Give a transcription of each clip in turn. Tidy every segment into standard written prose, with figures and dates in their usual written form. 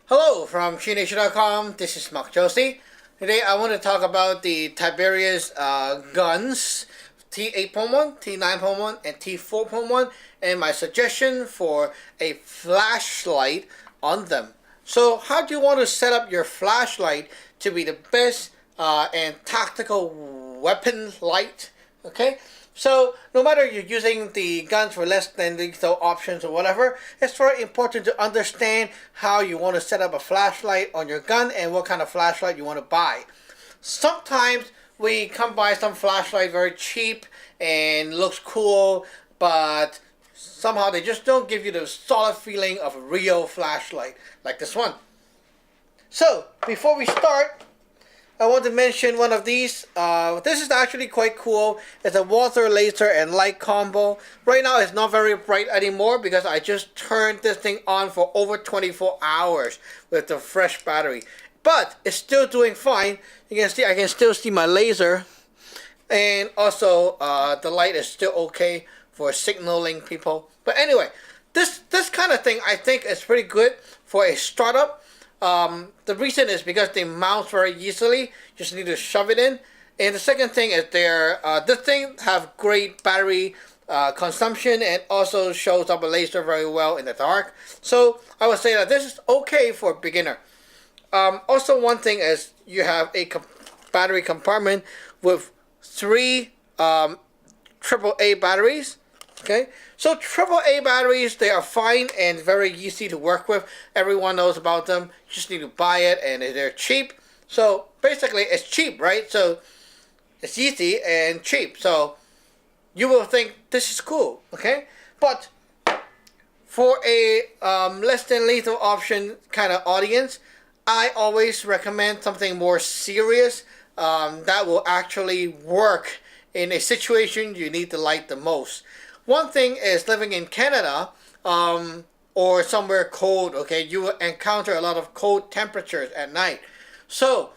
Hello from ChiNation.com. This is Mark Josie. Today I want to talk about the Tiberius guns T8.1, T9.1, and T4.1, and my suggestion for a flashlight on them. So, how do you want to set up your flashlight to be the best and tactical weapon light? Okay, so no matter you're using the guns for less than lethal options or whatever, it's very important to understand how you want to set up a flashlight on your gun and what kind of flashlight you want to buy. Sometimes we come by some flashlight very cheap and looks cool, but somehow they just don't give you the solid feeling of a real flashlight like this one. So before we start, I want to mention one of these. This is actually quite cool. It's a water laser and light combo. Right now it's not very bright anymore because I just turned this thing on for over 24 hours with the fresh battery. But it's still doing fine. You can see I can still see my laser. And also the light is still okay for signaling people. But anyway, this kind of thing I think is pretty good for a startup. The reason is because they mount very easily. You just need to shove it in. And the second thing is this thing have great battery consumption and also shows up a laser very well in the dark. So I would say that this is okay for a beginner. Also, one thing is you have a battery compartment with three AAA batteries. Okay, so AAA batteries, they are fine and very easy to work with. Everyone knows about them. You just need to buy it and they're cheap. So basically it's cheap, right? So it's easy and cheap. So you will think this is cool, okay? But for a less than lethal option kind of audience, I always recommend something more serious that will actually work in a situation you need the light the most. One thing is living in Canada or somewhere cold, okay, you will encounter a lot of cold temperatures at night. So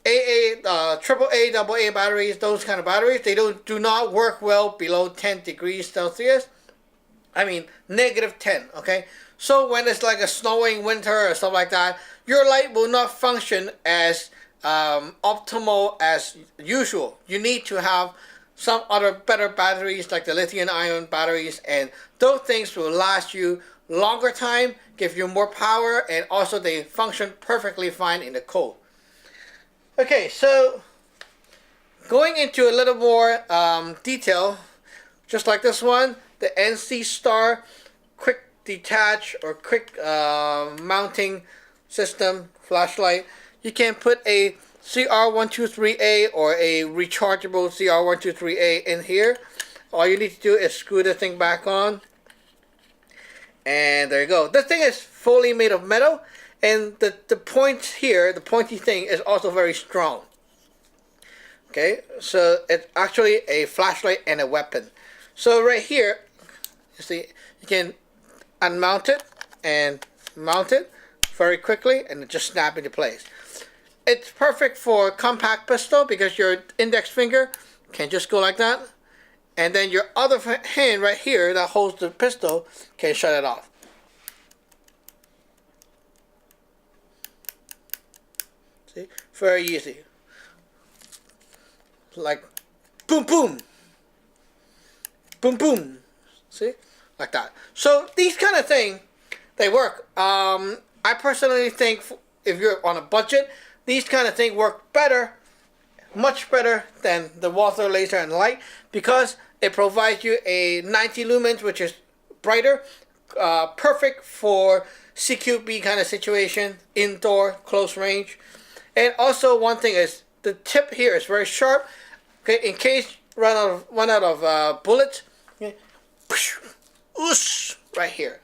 AAA, AA batteries, those kind of batteries, they do not work well below 10 degrees Celsius. I mean, -10, okay? So when it's like a snowing winter or stuff like that, your light will not function as optimal as usual. You need to have some other better batteries like the lithium-ion batteries, and those things will last you longer time, give you more power, and also they function perfectly fine in the cold. Okay, so going into a little more detail, just like this one, the NC Star quick detach or quick mounting system flashlight. You can put a CR123A or a rechargeable CR123A in here. All you need to do is screw the thing back on. And there you go. This thing is fully made of metal. And the point here, the pointy thing, is also very strong. Okay, so it's actually a flashlight and a weapon. So right here, you see, you can unmount it and mount it very quickly and it just snap into place. It's perfect for compact pistol because your index finger can just go like that. And then your other hand right here that holds the pistol can shut it off. See? Very easy. Like boom, boom. Boom, boom. See? Like that. So these kind of things, they work. I personally think if you're on a budget, these kind of things work better, much better than the water laser and light because it provides you a 90 lumens, which is brighter, perfect for CQB kind of situation, indoor, close range. And also one thing is the tip here is very sharp. Okay, in case you run out of bullets, okay, right here.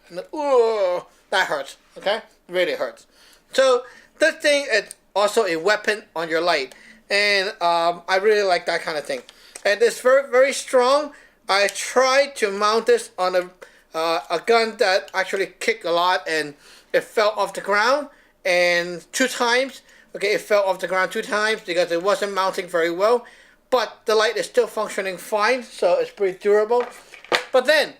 That hurts. Okay, really hurts. So this thing is also a weapon on your light, and I really like that kind of thing. And it's very, very strong. I tried to mount this on a gun that actually kicked a lot, and it fell off the ground, and 2 times. Okay, it fell off the ground 2 times because it wasn't mounting very well, but the light is still functioning fine, so it's pretty durable. But then,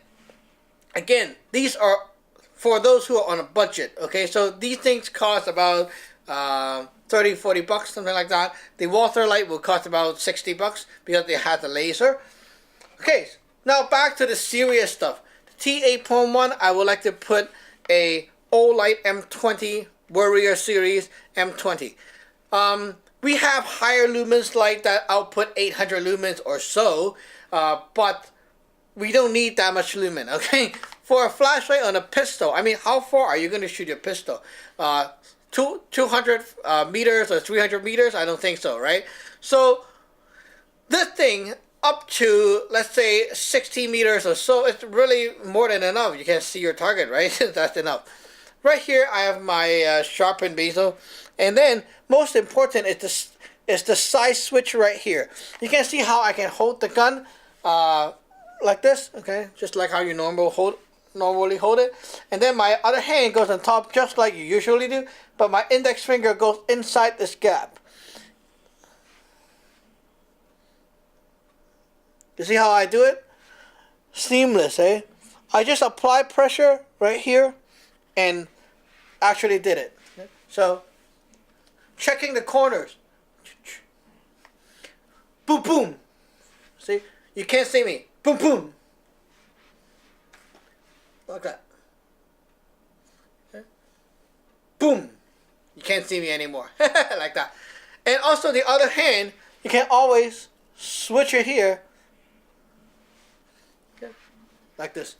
again, these are for those who are on a budget. Okay, so these things cost about 30-40 bucks, something like that. The Walther light will cost about 60 bucks because they had the laser. Okay, now back to the serious stuff. The T8.1, I would like to put a Olight M20 Warrior Series M20. We have higher lumens light that output 800 lumens or so, but we don't need that much lumen, okay? For a flashlight on a pistol, I mean, how far are you going to shoot your pistol? 200 meters or 300 meters? I don't think so, right? So this thing, up to, let's say, 60 meters or so, it's really more than enough. You can see your target, right? That's enough. Right here, I have my sharpened bezel. And then, most important is the size switch right here. You can see how I can hold the gun like this, okay? Just like how you normally hold it. And then my other hand goes on top just like you usually do, but my index finger goes inside this gap. You see how I do it? Seamless, eh? I just apply pressure right here and actually did it. So, checking the corners. Boom, boom. See? You can't see me. Boom, boom. Like that. Okay. Boom. You can't see me anymore. Like that. And also the other hand, you can always switch it here. Okay. Like this.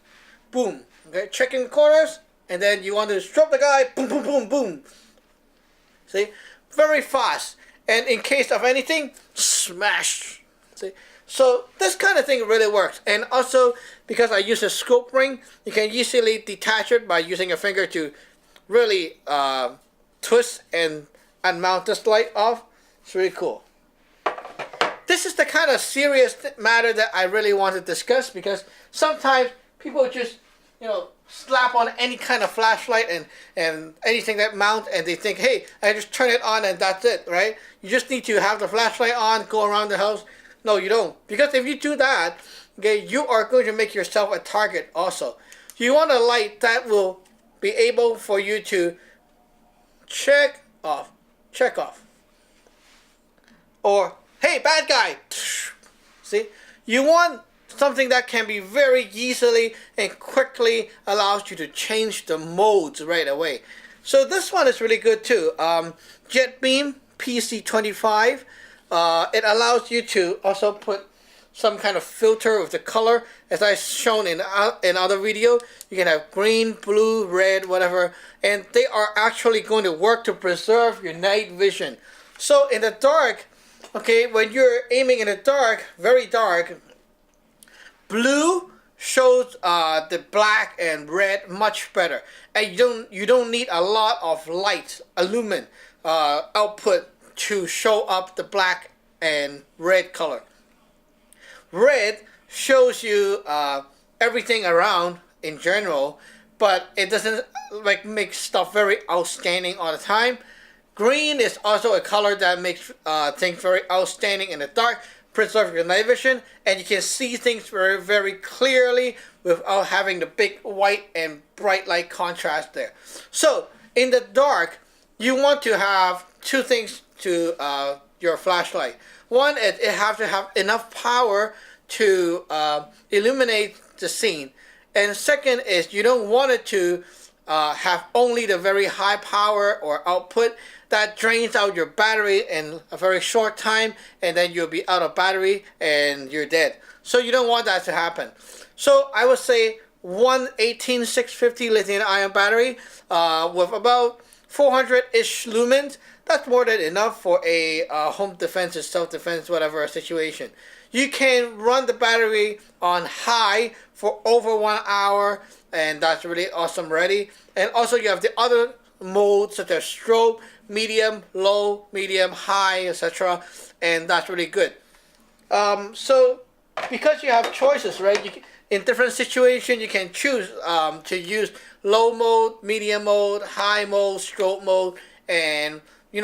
Boom. Okay. Checking the corners. And then you want to stroke the guy. Boom, boom, boom, boom. See? Very fast. And in case of anything, smash. See? So this kind of thing really works. And also, because I use a scope ring, you can easily detach it by using a finger to really twist and unmount this light off. It's really cool. This is the kind of serious matter that I really want to discuss, because sometimes people just, slap on any kind of flashlight and anything that mount, and they think, hey, I just turn it on and that's it, right? You just need to have the flashlight on, go around the house. No, you don't. Because if you do that, okay, you are going to make yourself a target also. You want a light that will be able for you to check off. Or, hey, bad guy. See? You want something that can be very easily and quickly allows you to change the modes right away. So this one is really good too. JetBeam PC25. It allows you to also put some kind of filter of the color, as I've shown in other video. You can have green, blue, red, whatever, and they are actually going to work to preserve your night vision. So in the dark, okay, when you're aiming in the dark, very dark, blue shows the black and red much better, and you don't need a lot of light, lumen output to show up the black and red color. Red shows you everything around in general, but it doesn't make stuff very outstanding all the time. Green is also a color that makes things very outstanding in the dark, preserve your night vision, and you can see things very, very clearly without having the big white and bright light contrast there. So in the dark, you want to have two things to your flashlight. One is it has to have enough power to illuminate the scene, and second is you don't want it to have only the very high power or output that drains out your battery in a very short time, and then you'll be out of battery and you're dead. So you don't want that to happen. So I would say one 18650 lithium ion battery with about 400-ish lumens. That's more than enough for a home defense or self-defense, whatever situation. You can run the battery on high for over 1 hour, and that's really awesome ready. And also you have the other modes such as strobe, medium, low, medium, high, etc. And that's really good. So because you have choices, right? In different situations, you can choose to use low mode, medium mode, high mode, strobe mode, and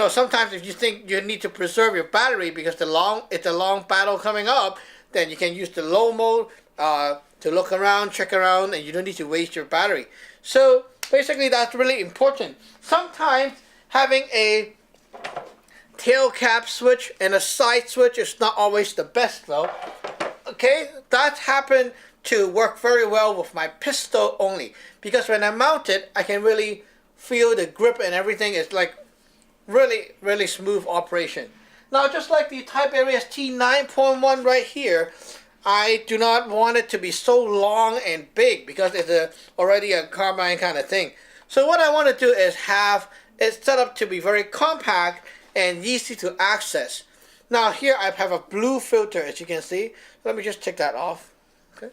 sometimes if you think you need to preserve your battery because it's a long battle coming up, then you can use the low mode to look around, check around, and you don't need to waste your battery. So basically that's really important. Sometimes having a tail cap switch and a side switch is not always the best though. Okay, that happened to work very well with my pistol only, because when I mount it, I can really feel the grip and everything. It's like really smooth operation. Now, just like the Tiberius T9.1 right here, I do not want it to be so long and big because it's already a carbine kind of thing. So what I want to do is have it set up to be very compact and easy to access. Now here I have a blue filter, as you can see. Let me just take that off. Okay.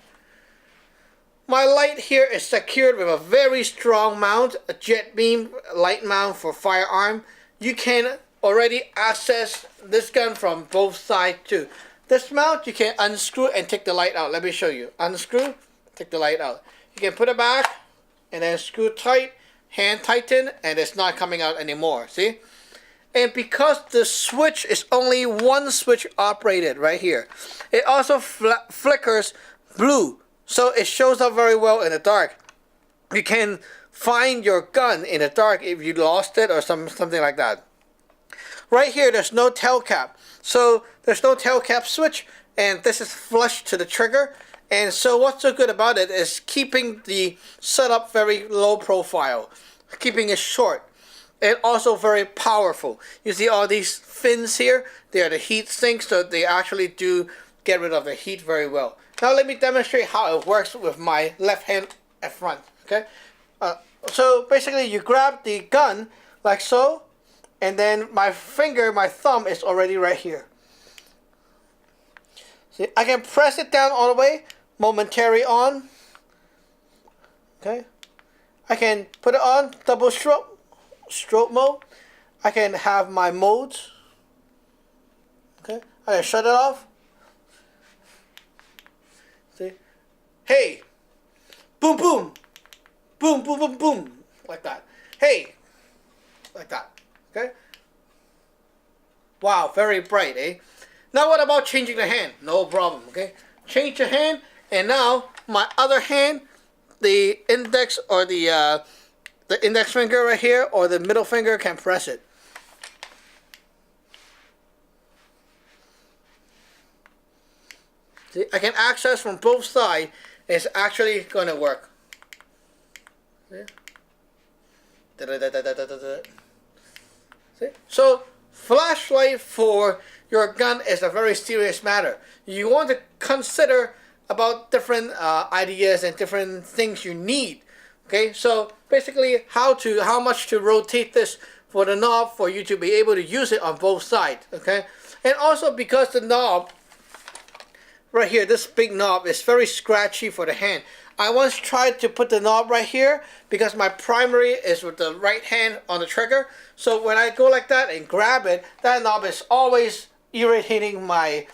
My light here is secured with a very strong mount, a jet beam light mount for firearm. You can already access this gun from both sides too. This mount you can unscrew and take the light out. Let me show you. Unscrew, take the light out. You can put it back and then screw tight, hand tighten, and it's not coming out anymore. See? And because the switch is only one switch operated right here, it also flickers blue, so it shows up very well in the dark. You can find your gun in the dark if you lost it or something like that. Right here, there's no tail cap, so there's no tail cap switch, and this is flush to the trigger. And so what's so good about it is keeping the setup very low profile, keeping it short. And also very powerful. You see all these fins here? They are the heat sinks, so they actually do get rid of the heat very well. Now let me demonstrate how it works with my left hand at front. Okay. So basically you grab the gun like so, and then my thumb is already right here. See, I can press it down all the way, momentary on. Okay. I can put it on, double stroke mode. I can have my modes. Okay, I can shut it off. See, hey, boom, boom, boom, boom, boom, boom, like that. Hey, like that. Okay. Wow, very bright, eh? Now what about changing the hand? No problem. Okay, change the hand, and now my other hand, the index or the index finger right here or the middle finger can press it. See, I can access from both sides. It's actually going to work. See? See? So, flashlight for your gun is a very serious matter. You want to consider about different ideas and different things you need. Okay, so basically how much to rotate this for the knob for you to be able to use it on both sides. Okay, and also because the knob right here, this big knob is very scratchy for the hand. I once tried to put the knob right here because my primary is with the right hand on the trigger. So when I go like that and grab it, that knob is always irritating my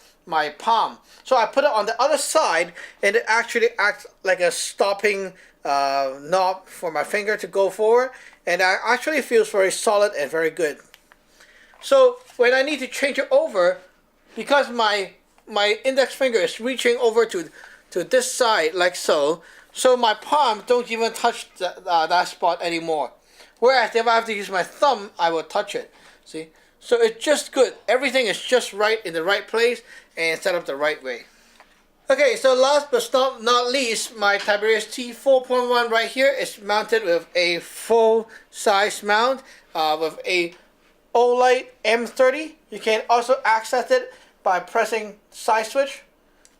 palm. So I put it on the other side, and it actually acts like a stopping knob for my finger to go forward, and it actually feels very solid and very good. So when I need to change it over, because my index finger is reaching over to this side like so, so my palm don't even touch that spot anymore. Whereas if I have to use my thumb, I will touch it. See? So it's just good. Everything is just right in the right place and set up the right way. Okay, so last but not least, my Tiberius T4.1 right here is mounted with a full size mount with a Olight M30. You can also access it by pressing side switch.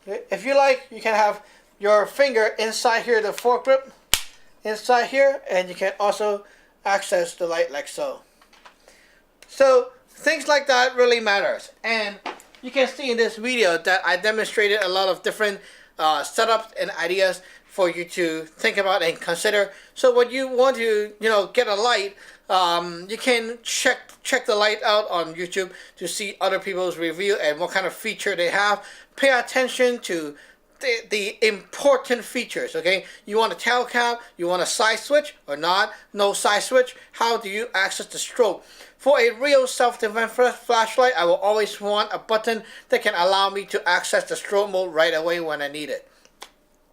Okay. If you like, you can have your finger inside here, the foregrip inside here, and you can also access the light like so. So things like that really matters, and you can see in this video that I demonstrated a lot of different setups and ideas for you to think about and consider. So when you want to, get a light, you can check the light out on YouTube to see other people's review and what kind of feature they have. Pay attention to the important features. Okay, you want a tail cap, you want a side switch or not? No side switch. How do you access the strobe? For a real self-defense flashlight, I will always want a button that can allow me to access the strobe mode right away when I need it.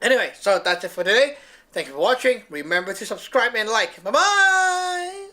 Anyway, so that's it for today. Thank you for watching. Remember to subscribe and like. Bye-bye!